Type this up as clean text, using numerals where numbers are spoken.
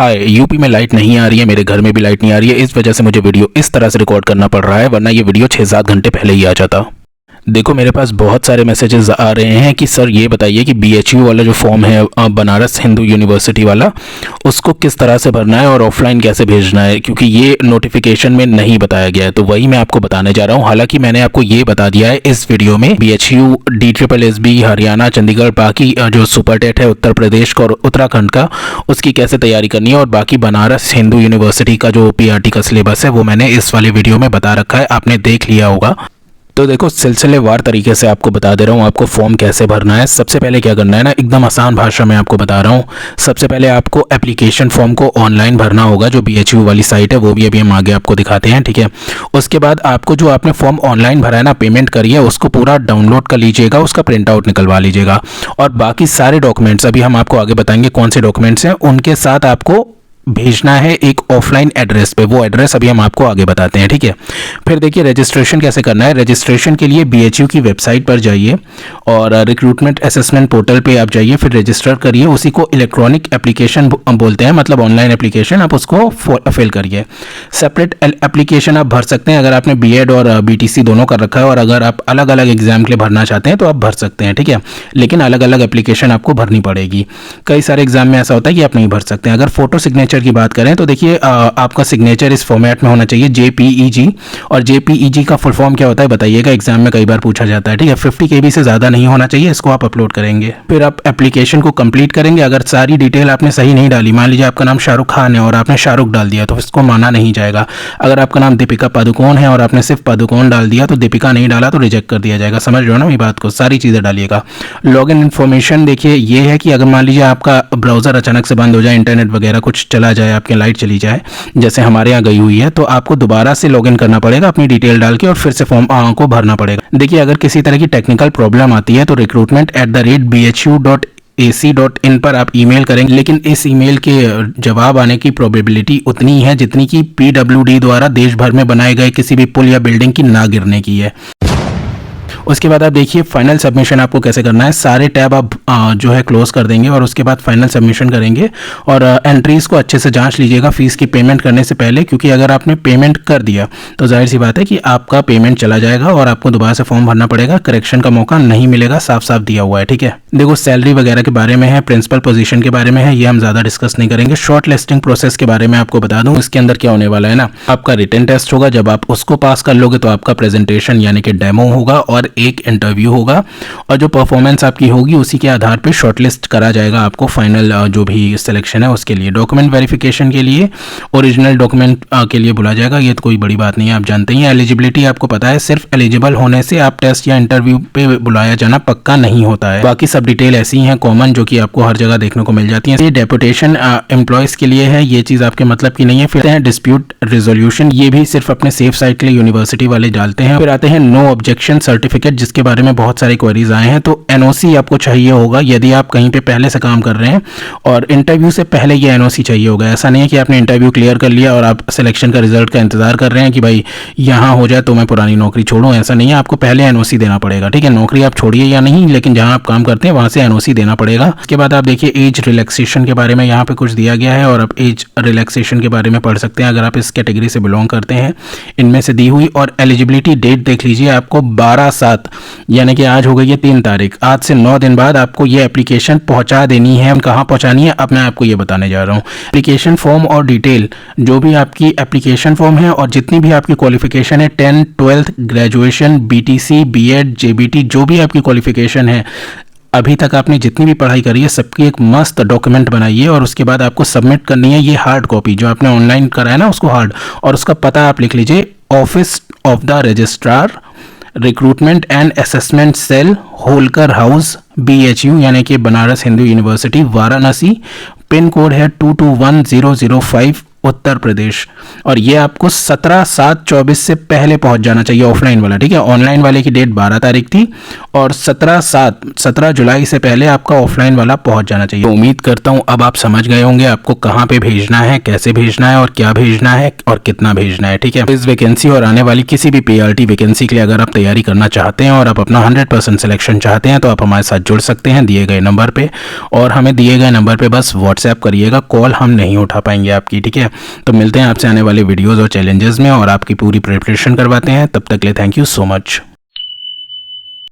हाय, UP में light नहीं आ रही है, मेरे घर में भी लाइट नहीं आ रही है। इस वजह से मुझे वीडियो इस तरह से रिकॉर्ड करना पड़ रहा है, वरना ये वीडियो 6-7 घंटे पहले ही आ जाता। देखो, मेरे पास बहुत सारे मैसेजेस आ रहे हैं कि सर ये बताइए कि बीएचयू वाला जो फॉर्म है बनारस हिंदू यूनिवर्सिटी वाला, उसको किस तरह से भरना है और ऑफलाइन कैसे भेजना है, क्योंकि ये नोटिफिकेशन में नहीं बताया गया है। तो वही मैं आपको बताने जा रहा हूँ। हालांकि मैंने आपको ये बता दिया है इस वीडियो में बीएचयू, DSSB, हरियाणा, चंडीगढ़, बाकी जो सुपर टेट है उत्तर प्रदेश का और उत्तराखंड का, उसकी कैसे तैयारी करनी है, और बाकी बनारस हिंदू यूनिवर्सिटी का जो पीआरटी का सिलेबस है वो मैंने इस वाले वीडियो में बता रखा है, आपने देख लिया होगा। तो देखो, सिलसिलेवार तरीके से आपको बता दे रहा हूँ आपको फॉर्म कैसे भरना है। सबसे पहले क्या करना है ना, एकदम आसान भाषा में आपको बता रहा हूँ। सबसे पहले आपको एप्लीकेशन फॉर्म को ऑनलाइन भरना होगा, जो बीएचयू वाली साइट है वो भी अभी हम आगे आपको दिखाते हैं, ठीक है। उसके बाद आपको जो आपने फॉर्म ऑनलाइन भरा है ना, पेमेंट करिए, उसको पूरा डाउनलोड कर लीजिएगा, उसका प्रिंट आउट निकलवा लीजिएगा। और बाकी सारे डॉक्यूमेंट्स अभी हम आपको आगे बताएंगे कौन से डॉक्यूमेंट्स हैं, उनके साथ आपको भेजना है एक ऑफलाइन एड्रेस पे। वो एड्रेस अभी हम आपको आगे बताते हैं, ठीक है। फिर देखिए, रजिस्ट्रेशन कैसे करना है। रजिस्ट्रेशन के लिए बीएचयू की वेबसाइट पर जाइए और रिक्रूटमेंट असेसमेंट पोर्टल पे आप जाइए, फिर रजिस्टर करिए। उसी को इलेक्ट्रॉनिक एप्लीकेशन बोलते हैं, मतलब ऑनलाइन एप्लीकेशन, आप उसको फिल करिए। सेपरेट एप्लीकेशन आप भर सकते हैं अगर आपने बीएड और बीटीसी दोनों कर रखा है, और अगर आप अलग अलग एग्जाम के लिए भरना चाहते हैं तो आप भर सकते हैं, ठीक है। लेकिन अलग अलग एप्लीकेशन आपको भरनी पड़ेगी। कई सारे एग्जाम में ऐसा होता है कि आप नहीं भर सकते हैं। अगर फोटो सिग्नेचर की बात करें तो देखिए, आपका सिग्नेचर इस फॉर्मेट में होना चाहिए, JPEG। और JPEG का फुल फॉर्म क्या होता है बताइएगा, एग्जाम में कई बार पूछा जाता है, ठीक है। 50 KB से ज़्यादा नहीं होना चाहिए, इसको आप अपलोड करेंगे। फिर आप एप्लीकेशन को कंप्लीट करेंगे। अगर सारी डिटेल आपने सही नहीं डाली, मान लीजिए आपका नाम शाहरुख खान है और आपने शाहरुख डाल दिया, तो इसको माना नहीं जाएगा। अगर आपका नाम दीपिका पादुकोण है और आपने सिर्फ पादुकोण डाल दिया, तो दीपिका नहीं डाला तो रिजेक्ट कर दिया जाएगा। समझ रहे हो ना मेरी बात को, सारी चीज़ें डालिएगा। लॉगिन इन्फॉर्मेशन देखिए, ये है कि अगर मान लीजिए आपका ब्राउज़र अचानक से बंद हो जाए, इंटरनेट वगैरह कुछ चला जाए, आपकी लाइट चली जाए, जैसे हमारे यहाँ गई हुई है, तो आपको दोबारा से लॉगिन करना पड़ेगा अपनी डिटेल डाल के, और फिर से फॉर्म को भरना पड़ेगा। देखिए, अगर किसी तरह की टेक्निकल प्रॉब्लम आती है तो recruitment@bhu.ac.in पर आप ईमेल करेंगे, लेकिन इस ईमेल के जवाब आने की प्रोबेबिलिटी उतनी है जितनी कि PWD द्वारा देश भर में बनाए गए किसी भी पुल या बिल्डिंग की ना गिरने की है। उसके बाद आप देखिए, फाइनल सबमिशन आपको कैसे करना है। सारे टैब आप जो है क्लोज कर देंगे और उसके बाद फाइनल सबमिशन करेंगे। और एंट्रीज को अच्छे से जांच लीजिएगा फीस की पेमेंट करने से पहले, क्योंकि अगर आपने पेमेंट कर दिया तो जाहिर सी बात है कि आपका पेमेंट चला जाएगा और आपको दोबारा से फॉर्म भरना पड़ेगा, करेक्शन का मौका नहीं मिलेगा, साफ साफ दिया हुआ है, ठीक है। देखो, सैलरी वगैरह के बारे में है, प्रिंसिपल पोजीशन के बारे में है, ये हम ज़्यादा डिस्कस नहीं करेंगे। शॉर्ट लिस्टिंग प्रोसेस के बारे में आपको बता दूं, इसके अंदर क्या होने वाला है ना, आपका रिटन टेस्ट होगा। जब आप उसको पास कर लोगे तो आपका प्रेजेंटेशन यानी कि डेमो होगा और एक इंटरव्यू होगा, और जो परफॉर्मेंस आपकी होगी उसी के आधार पे शॉर्टलिस्ट करा जाएगा आपको फाइनल जो भी सिलेक्शन है उसके लिए। डॉक्यूमेंट वेरिफिकेशन के लिए ओरिजिनल डॉक्यूमेंट के लिए बुला जाएगा, ये तो कोई बड़ी बात नहीं है, आप जानते ही हैं। एलिजिबिलिटी आपको पता है, सिर्फ एलिजिबल होने से आप टेस्ट या इंटरव्यू पे बुलाया जाना पक्का नहीं होता है। बाकी सब डिटेल ऐसी हैं कॉमन, जो कि आपको हर जगह देखने को मिल जाती है। ये डेपुटेशन एम्प्लॉयज़ के लिए है, ये चीज़ आपके मतलब की नहीं है। फिर है डिस्प्यूट रिजोल्यूशन, ये भी सिर्फ अपने सेफ साइड के लिए यूनिवर्सिटी वाले डालते हैं। फिर आते हैं नो ऑब्जेक्शन सर्टिफिकेट, जिसके बारे में बहुत सारे क्वेरीज आए हैं। तो NOC आपको चाहिए होगा यदि आप कहीं पे पहले से काम कर रहे हैं, और इंटरव्यू से पहले ये NOC चाहिए होगा। ऐसा नहीं है कि आपने इंटरव्यू क्लियर कर लिया और आप सिलेक्शन का रिजल्ट का इंतजार कर रहे हैं कि भाई यहाँ हो जाए तो मैं पुरानी नौकरी छोड़ूं, ऐसा नहीं है। आपको पहले NOC देना पड़ेगा, ठीक है। नौकरी आप छोड़िए या नहीं, लेकिन जहाँ आप काम करते हैं वहाँ से NOC देना पड़ेगा। उसके बाद आप देखिए, एज रिलैक्सेशन के बारे में यहाँ पे कुछ दिया गया है, और आप एज रिलैक्सेशन के बारे में पढ़ सकते हैं अगर आप इस कैटेगरी से बिलोंग करते हैं, इनमें से दी हुई। और एलिजिबिलिटी डेट देख लीजिए, आपको 12/7 यानी कि आज हो गई है 3 तारीख, आज से 9 दिन बाद आपको ये एप्लीकेशन पहुंचा देनी है। कहाँ पहुंचानी है अब मैं आपको ये बताने जा रहा हूँ। एप्लीकेशन फॉर्म और डिटेल, जो भी आपकी एप्लीकेशन फॉर्म है और जितनी भी आपकी क्वालिफिकेशन है, 10th 12th graduation, BTC, BEd, JBT, जो भी आपकी क्वालिफिकेशन है, अभी तक आपने जितनी भी पढ़ाई करी है, सबकी एक मस्त डॉक्यूमेंट बनाइए और उसके बाद आपको सबमिट करनी है। ये हार्ड कॉपी जो आपने ऑनलाइन करा है ना, उसको हार्ड, और उसका पता आप लिख लीजिए, office of the registrar, recruitment and assessment cell, Holkar House, BHU यानी कि Banaras Hindu University, Varanasi. Pin code है 221005, उत्तर प्रदेश। और ये आपको 17/7/24 से पहले पहुंच जाना चाहिए, ऑफलाइन वाला, ठीक है। ऑनलाइन वाले की डेट 12 तारीख थी और 17 जुलाई से पहले आपका ऑफलाइन वाला पहुंच जाना चाहिए। उम्मीद करता हूं अब आप समझ गए होंगे आपको कहां पे भेजना है, कैसे भेजना है और क्या भेजना है और कितना भेजना है, ठीक है। इस वैकेंसी और आने वाली किसी भी पीआरटी वैकेंसी के लिए अगर आप तैयारी करना चाहते हैं और आप अपना 100% सिलेक्शन चाहते हैं तो आप हमारे साथ जुड़ सकते हैं दिए गए नंबर पे, और हमें दिए गए नंबर पे बस व्हाट्सएप करिएगा, कॉल हम नहीं उठा पाएंगे आपकी, ठीक है। तो मिलते हैं आपसे आने वाले वीडियोस और चैलेंजेस में और आपकी पूरी प्रिपरेशन करवाते हैं। तब तक के लिए थैंक यू सो मच।